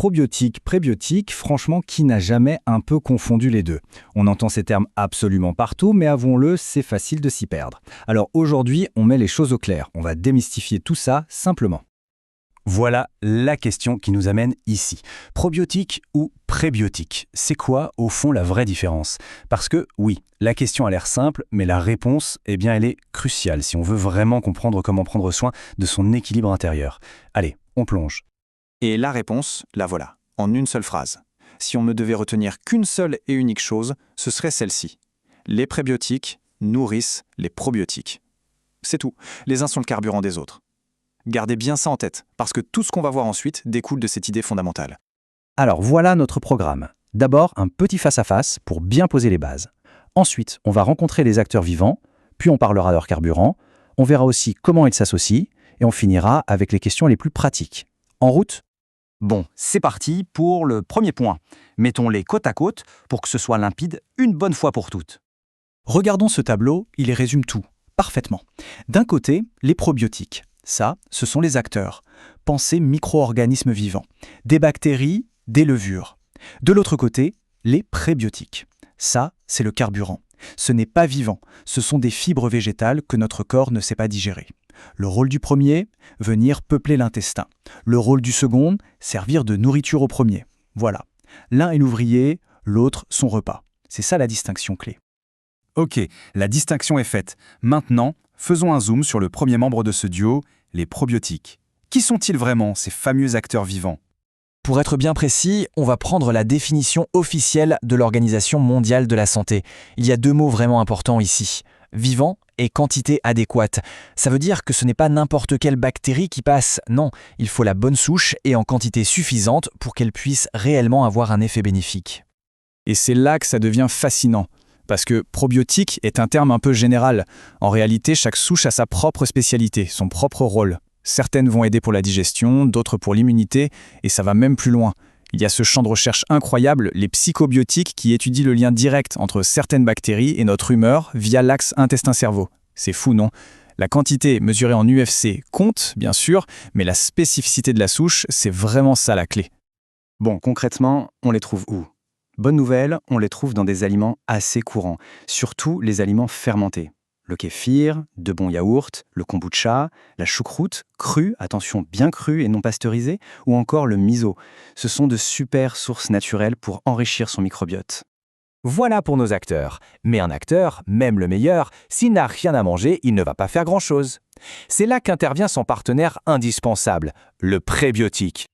probiotiques, prébiotiques, franchement, qui n'a jamais un peu confondu les deux? On entend ces termes absolument partout, mais avouons-le, c'est facile de s'y perdre. Alors aujourd'hui, on met les choses au clair. On va démystifier tout ça simplement. Voilà la question qui nous amène ici. Probiotique ou prébiotique? C'est quoi, au fond, la vraie différence? Parce que, oui, la question a l'air simple, mais la réponse, eh bien, elle est cruciale si on veut vraiment comprendre comment prendre soin de son équilibre intérieur. Allez, on plonge. Et la réponse, la voilà, en une seule phrase. Si on ne devait retenir qu'une seule et unique chose, ce serait celle-ci. Les prébiotiques nourrissent les probiotiques. C'est tout, les uns sont le carburant des autres. Gardez bien ça en tête, parce que tout ce qu'on va voir ensuite découle de cette idée fondamentale. Alors voilà notre programme. D'abord, un petit face-à-face pour bien poser les bases. Ensuite, on va rencontrer les acteurs vivants, puis on parlera de leur carburant, on verra aussi comment ils s'associent, et on finira avec les questions les plus pratiques. En route? Bon, c'est parti pour le premier point. Mettons-les côte à côte pour que ce soit limpide une bonne fois pour toutes. Regardons ce tableau, il les résume tout, parfaitement. D'un côté, les probiotiques. Ça, ce sont les acteurs. Pensez micro-organismes vivants. Des bactéries, des levures. De l'autre côté, les prébiotiques. Ça, c'est le carburant. Ce n'est pas vivant, ce sont des fibres végétales que notre corps ne sait pas digérer. Le rôle du premier, venir peupler l'intestin. Le rôle du second, servir de nourriture au premier. Voilà. L'un est l'ouvrier, l'autre son repas. C'est ça la distinction clé. Ok, la distinction est faite. Maintenant, faisons un zoom sur le premier membre de ce duo, les probiotiques. Qui sont-ils vraiment, ces fameux acteurs vivants? Pour être bien précis, on va prendre la définition officielle de l'Organisation mondiale de la santé. Il y a deux mots vraiment importants ici. Vivant et quantité adéquate. Ça veut dire que ce n'est pas n'importe quelle bactérie qui passe. Non, il faut la bonne souche et en quantité suffisante pour qu'elle puisse réellement avoir un effet bénéfique. Et c'est là que ça devient fascinant. Parce que probiotique est un terme un peu général. En réalité, chaque souche a sa propre spécialité, son propre rôle. Certaines vont aider pour la digestion, d'autres pour l'immunité, et ça va même plus loin. Il y a ce champ de recherche incroyable, les psychobiotiques, qui étudient le lien direct entre certaines bactéries et notre humeur via l'axe intestin-cerveau. C'est fou, non? La quantité mesurée en UFC compte, bien sûr, mais la spécificité de la souche, c'est vraiment ça la clé. Bon, concrètement, on les trouve où? Bonne nouvelle, on les trouve dans des aliments assez courants, surtout les aliments fermentés. Le kéfir, de bons yaourts, le kombucha, la choucroute, crue, attention bien crue et non pasteurisée, ou encore le miso. Ce sont de super sources naturelles pour enrichir son microbiote. Voilà pour nos acteurs. Mais un acteur, même le meilleur, s'il n'a rien à manger, il ne va pas faire grand-chose. C'est là qu'intervient son partenaire indispensable, le prébiotique.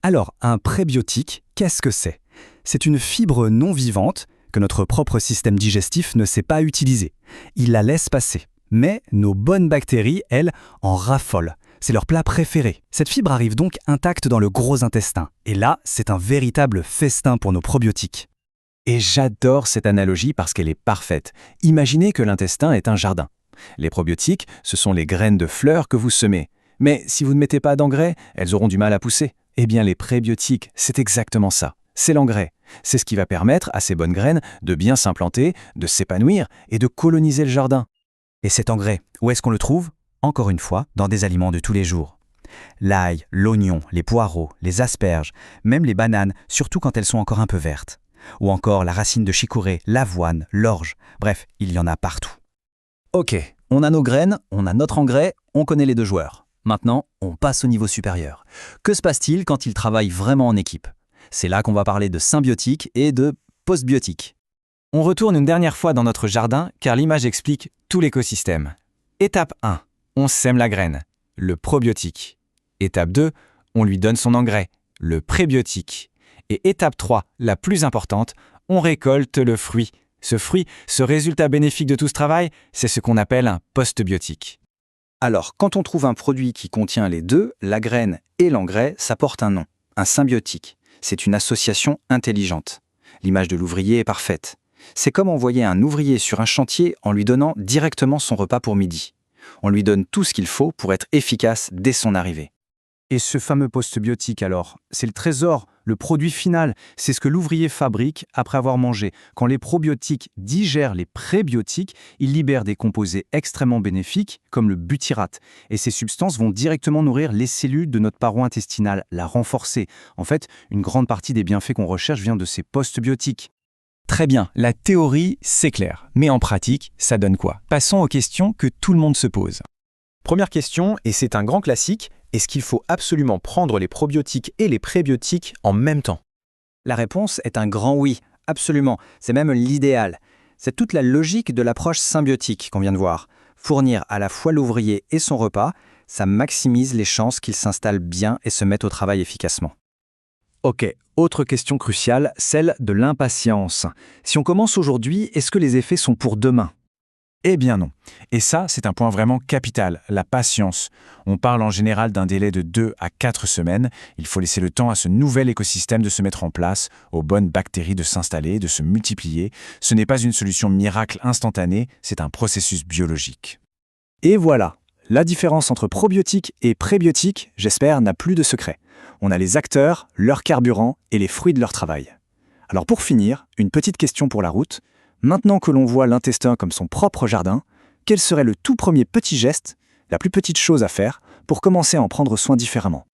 Alors, un prébiotique, qu'est-ce que c'est? C'est une fibre non vivante que notre propre système digestif ne sait pas utiliser. Il la laisse passer. Mais nos bonnes bactéries, elles, en raffolent. C'est leur plat préféré. Cette fibre arrive donc intacte dans le gros intestin. Et là, c'est un véritable festin pour nos probiotiques. Et j'adore cette analogie parce qu'elle est parfaite. Imaginez que l'intestin est un jardin. Les probiotiques, ce sont les graines de fleurs que vous semez. Mais si vous ne mettez pas d'engrais, elles auront du mal à pousser. Eh bien, les prébiotiques, c'est exactement ça. C'est l'engrais. C'est ce qui va permettre à ces bonnes graines de bien s'implanter, de s'épanouir et de coloniser le jardin. Et cet engrais, où est-ce qu'on le trouve? Encore une fois, dans des aliments de tous les jours. L'ail, l'oignon, les poireaux, les asperges, même les bananes, surtout quand elles sont encore un peu vertes. Ou encore la racine de chicorée, l'avoine, l'orge. Bref, il y en a partout. Ok, on a nos graines, on a notre engrais, on connaît les deux joueurs. Maintenant, on passe au niveau supérieur. Que se passe-t-il quand ils travaillent vraiment en équipe? C'est là qu'on va parler de symbiotique et de postbiotique. On retourne une dernière fois dans notre jardin car l'image explique tout l'écosystème. Étape 1, on sème la graine, le probiotique. Étape 2, on lui donne son engrais, le prébiotique. Et étape 3, la plus importante, on récolte le fruit. Ce fruit, ce résultat bénéfique de tout ce travail, c'est ce qu'on appelle un postbiotique. Alors, quand on trouve un produit qui contient les deux, la graine et l'engrais, ça porte un nom, un symbiotique. C'est une association intelligente. L'image de l'ouvrier est parfaite. C'est comme envoyer un ouvrier sur un chantier en lui donnant directement son repas pour midi. On lui donne tout ce qu'il faut pour être efficace dès son arrivée. Et ce fameux postbiotique alors, c'est le trésor, le produit final, c'est ce que l'ouvrier fabrique après avoir mangé. Quand les probiotiques digèrent les prébiotiques, ils libèrent des composés extrêmement bénéfiques comme le butyrate. Et ces substances vont directement nourrir les cellules de notre paroi intestinale, la renforcer. En fait, une grande partie des bienfaits qu'on recherche vient de ces postbiotiques. Très bien, la théorie, c'est clair. Mais en pratique, ça donne quoi? Passons aux questions que tout le monde se pose. Première question, et c'est un grand classique, est-ce qu'il faut absolument prendre les probiotiques et les prébiotiques en même temps? La réponse est un grand oui, absolument. C'est même l'idéal. C'est toute la logique de l'approche symbiotique qu'on vient de voir. Fournir à la fois l'ouvrier et son repas, ça maximise les chances qu'il s'installe bien et se mette au travail efficacement. Ok, autre question cruciale, celle de l'impatience. Si on commence aujourd'hui, est-ce que les effets sont pour demain? Eh bien non. Et ça, c'est un point vraiment capital, la patience. On parle en général d'un délai de 2 à 4 semaines. Il faut laisser le temps à ce nouvel écosystème de se mettre en place, aux bonnes bactéries de s'installer, de se multiplier. Ce n'est pas une solution miracle instantanée, c'est un processus biologique. Et voilà, la différence entre probiotiques et prébiotiques, j'espère, n'a plus de secret. On a les acteurs, leur carburant et les fruits de leur travail. Alors pour finir, une petite question pour la route. Maintenant que l'on voit l'intestin comme son propre jardin, quel serait le tout premier petit geste, la plus petite chose à faire, pour commencer à en prendre soin différemment?